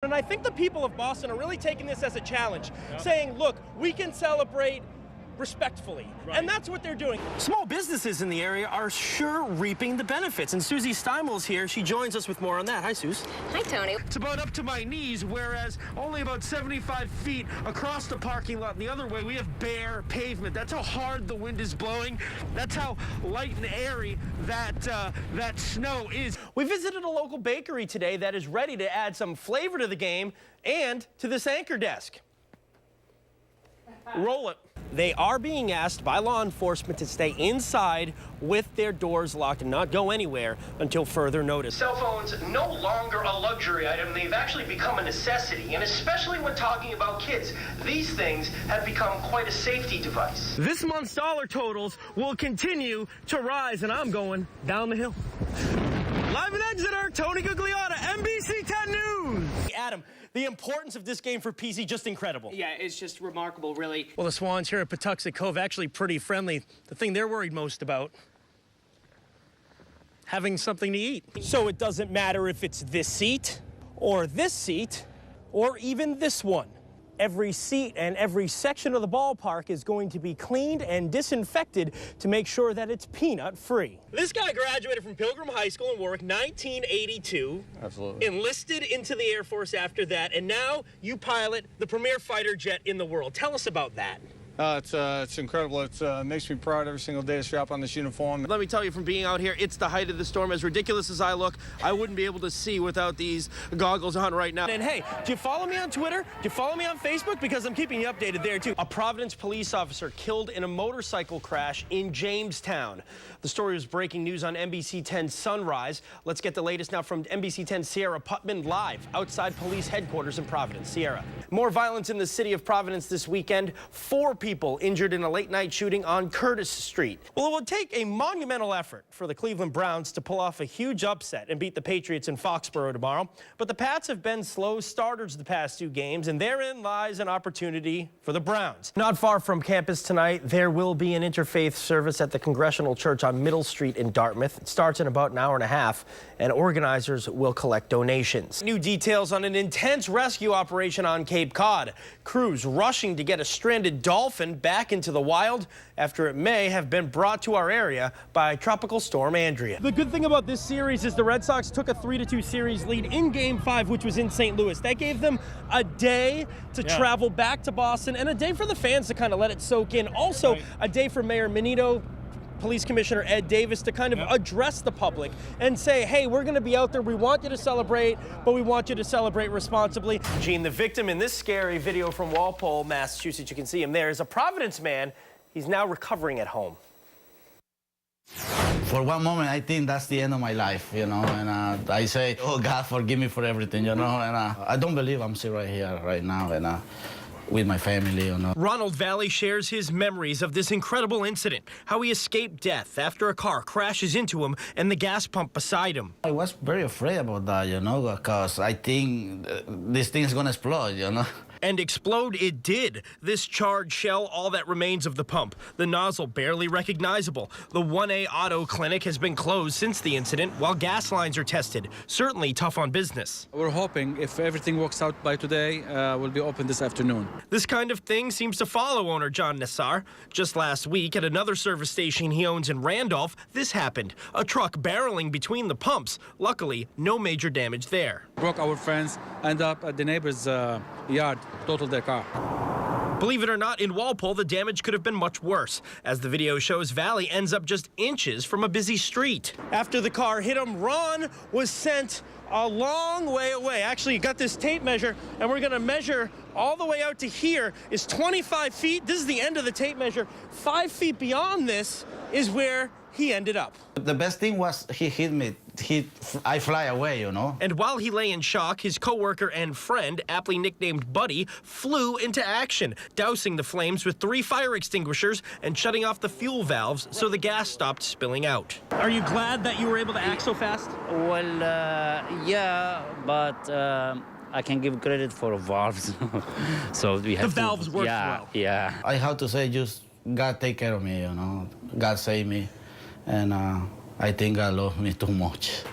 And I think the people of Boston are really taking this as a challenge, saying, look, we can celebrate respectfully. Right. And that's what they're doing. Small businesses in the area are sure reaping the benefits. And Susie Steimel's here. She joins us with more on that. Hi, Suze. Hi, Tony. It's about up to my knees, whereas only about 75 feet across the parking lot the other way, we have bare pavement. That's how hard the wind is blowing. That's how light and airy that snow is. We visited a local bakery today that is ready to add some flavor to the game and to this anchor desk. Roll it. They are being asked by law enforcement to stay inside with their doors locked and not go anywhere until further notice. Cell phones no longer a luxury item. They've actually become a necessity, and especially when talking about kids, these things have become quite a safety device. This month's dollar totals will continue to rise, and I'm going down the hill. Live in Exeter, Tony Gugliotta, NBC 10 News. Adam, the importance of this game for PC, just incredible. Yeah, it's just remarkable, really. Well, the Swans here at Patuxent Cove actually pretty friendly. The thing they're worried most about, having something to eat. So it doesn't matter if it's this seat, or even this one. Every seat and every section of the ballpark is going to be cleaned and disinfected to make sure that it's peanut-free. This guy graduated from Pilgrim High School in Warwick, 1982. Absolutely. Enlisted into the Air Force after that, and now you pilot the premier fighter jet in the world. Tell us about that. It's incredible. It makes me proud every single day to strap on this uniform. Let me tell you, from being out here, it's the height of the storm. As ridiculous as I look, I wouldn't be able to see without these goggles on right now. And hey, do you follow me on Twitter? Do you follow me on Facebook? Because I'm keeping you updated there, too. A Providence police officer killed in a motorcycle crash in Jamestown. The story was breaking news on NBC 10 Sunrise. Let's get the latest now from NBC 10 Sierra Putman live outside police headquarters in Providence. Sierra. More violence in the city of Providence this weekend. 4 people injured in a late-night shooting on Curtis Street. Well, it would take a monumental effort for the Cleveland Browns to pull off a huge upset and beat the Patriots in Foxborough tomorrow. But the Pats have been slow starters the past 2 games, and therein lies an opportunity for the Browns. Not far from campus tonight, there will be an interfaith service at the Congregational Church on Middle Street in Dartmouth. It starts in about an hour and a half, and organizers will collect donations. New details on an intense rescue operation on Cape Cod. Crews rushing to get a stranded dolphin back into the wild after it may have been brought to our area by Tropical Storm Andrea. The good thing about this series is the Red Sox took a 3-2 series lead in Game 5, which was in St. Louis. That gave them a day to travel back to Boston and a day for the fans to kind of let it soak in. Also, a day for Mayor Menino, Police Commissioner Ed Davis to kind of address the public and say, hey, we're going to be out there. We want you to celebrate, but we want you to celebrate responsibly. Gene, the victim in this scary video from Walpole, Massachusetts, you can see him there, is a Providence man. He's now recovering at home. For one moment, I think that's the end of my life, you know, and I say, oh, God, forgive me for everything, you know, and I don't believe I'm still right here, right now, and with my family, you know. Ronald Valley shares his memories of this incredible incident, how he escaped death after a car crashes into him and the gas pump beside him. I was very afraid about that, you know, because I think this thing's gonna explode, you know. And explode it did. This charred shell, all that remains of the pump. The nozzle barely recognizable. The 1A Auto Clinic has been closed since the incident while gas lines are tested. Certainly tough on business. We're hoping if everything works out by today, we'll be open this afternoon. This kind of thing seems to follow owner John Nassar. Just last week at another service station he owns in Randolph, this happened. A truck barreling between the pumps. Luckily, no major damage there. Broke our friends, end up at the neighbor's yard, totaled their car. Believe it or not, in Walpole, the damage could have been much worse. As the video shows, Valley ends up just inches from a busy street. After the car hit him, Ron was sent a long way away. Actually, you got this tape measure, and we're gonna measure all the way out to here is 25 feet. This is the end of the tape measure. 5 feet beyond this is where he ended up. The best thing was he hit me. I fly away, you know. And while he lay in shock, his coworker and friend, aptly nicknamed Buddy, flew into action, dousing the flames with 3 fire extinguishers and shutting off the fuel valves so the gas stopped spilling out. Are you glad that you were able to act so fast? Well, yeah, but I can give credit for valves. So we have the valves worked well. Yeah. I have to say, just God take care of me, you know. God save me, and I think God loves me too much.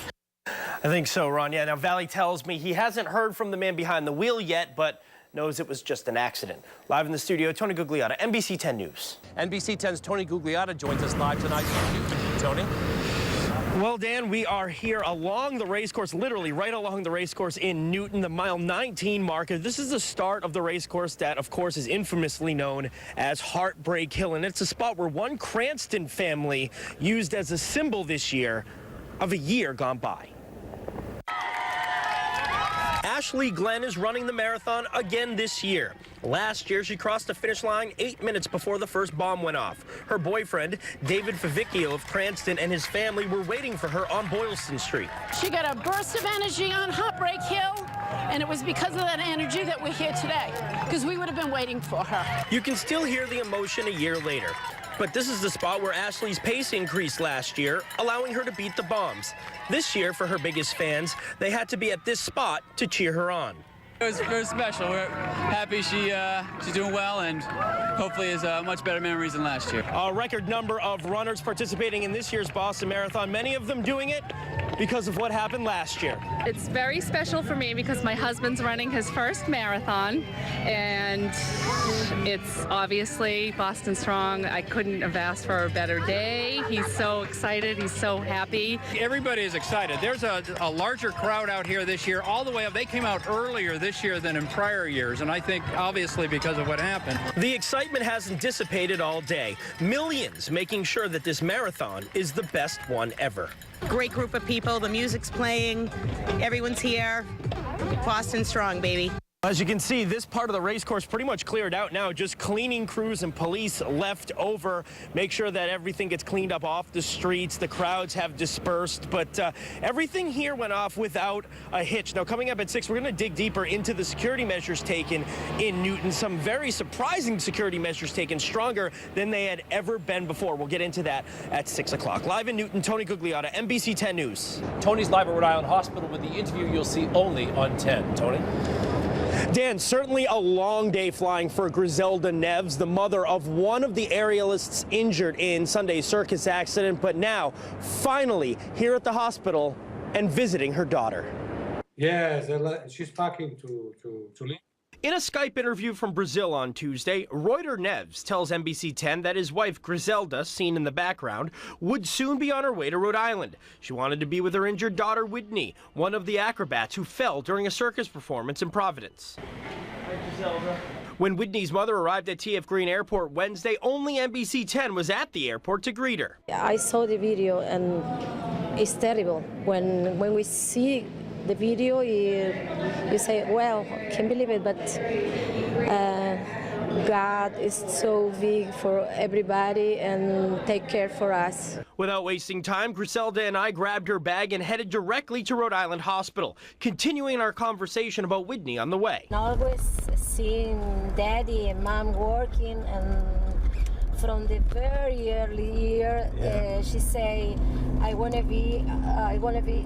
I think so, Ron. Yeah, now Valley tells me he hasn't heard from the man behind the wheel yet, but knows it was just an accident. Live in the studio, Tony Gugliotta, NBC 10 News. NBC 10's Tony Gugliotta joins us live tonight. Tony? Well, Dan, we are here along the racecourse, literally right along the racecourse in Newton, the mile 19 marker. This is the start of the racecourse that, of course, is infamously known as Heartbreak Hill, and it's a spot where one Cranston family used as a symbol this year of a year gone by. Ashley Glenn is running the marathon again this year. Last year, she crossed the finish line 8 minutes before the first bomb went off. Her boyfriend, David Favicchio of Cranston, and his family were waiting for her on Boylston Street. She got a burst of energy on Heartbreak Hill, and it was because of that energy that we're here today, because we would have been waiting for her. You can still hear the emotion a year later. But this is the spot where Ashley's pace increased last year, allowing her to beat the bombs. This year, for her biggest fans, they had to be at this spot to cheer her on. It was very special. We're happy she's doing well, and hopefully has much better memories than last year. A record number of runners participating in this year's Boston Marathon, many of them doing it because of what happened last year. It's very special for me because my husband's running his first marathon, and it's obviously Boston Strong. I couldn't have asked for a better day. He's so excited. He's so happy. Everybody is excited. There's a larger crowd out here this year, all the way up. They came out earlier this year than in prior years, and I think obviously because of what happened. The excitement hasn't dissipated all day. Millions making sure that this marathon is the best one ever. Great group of people. The music's playing. Everyone's here. Boston Strong, baby. As you can see, this part of the race course pretty much cleared out now. Just cleaning crews and police left over. Make sure that everything gets cleaned up off the streets. The crowds have dispersed, but everything here went off without a hitch. Now, coming up at 6, we're going to dig deeper into the security measures taken in Newton. Some very surprising security measures taken, stronger than they had ever been before. We'll get into that at 6 o'clock. Live in Newton, Tony Gugliotta, NBC 10 News. Tony's live at Rhode Island Hospital with the interview you'll see only on 10. Tony? Dan, certainly a long day flying for Griselda Neves, the mother of one of the aerialists injured in Sunday's circus accident, but now finally here at the hospital and visiting her daughter. Yes, she's packing to leave. In a Skype interview from Brazil on Tuesday, Reuter Neves tells NBC 10 that his wife Griselda, seen in the background, would soon be on her way to Rhode Island. She wanted to be with her injured daughter Whitney, one of the acrobats who fell during a circus performance in Providence. Hi, Griselda. When Whitney's mother arrived at TF Green Airport Wednesday, only NBC 10 was at the airport to greet her. I saw the video and it's terrible. When we see the video, you say, well, can't believe it, but God is so big for everybody and take care for us. Without wasting time, Griselda and I grabbed her bag and headed directly to Rhode Island Hospital, continuing our conversation about Whitney on the way. Always seeing Daddy and Mom working, and from the very early year, she say, I want to be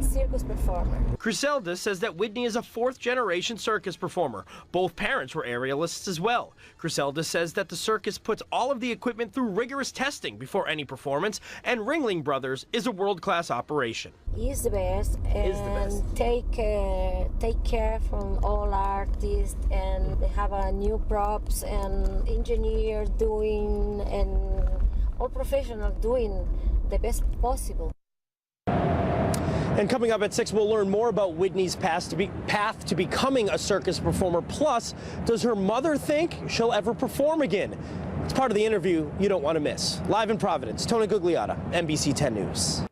circus performer. Griselda says that Whitney is a fourth-generation circus performer. Both parents were aerialists as well. Griselda says that the circus puts all of the equipment through rigorous testing before any performance, and Ringling Brothers is a world-class operation. He's the best, and take care from all artists, and they have a new props and engineers doing, and all professionals doing the best possible. And coming up at 6, we'll learn more about Whitney's path to becoming a circus performer. Plus, does her mother think she'll ever perform again? It's part of the interview you don't want to miss. Live in Providence, Tony Gugliotta, NBC 10 News.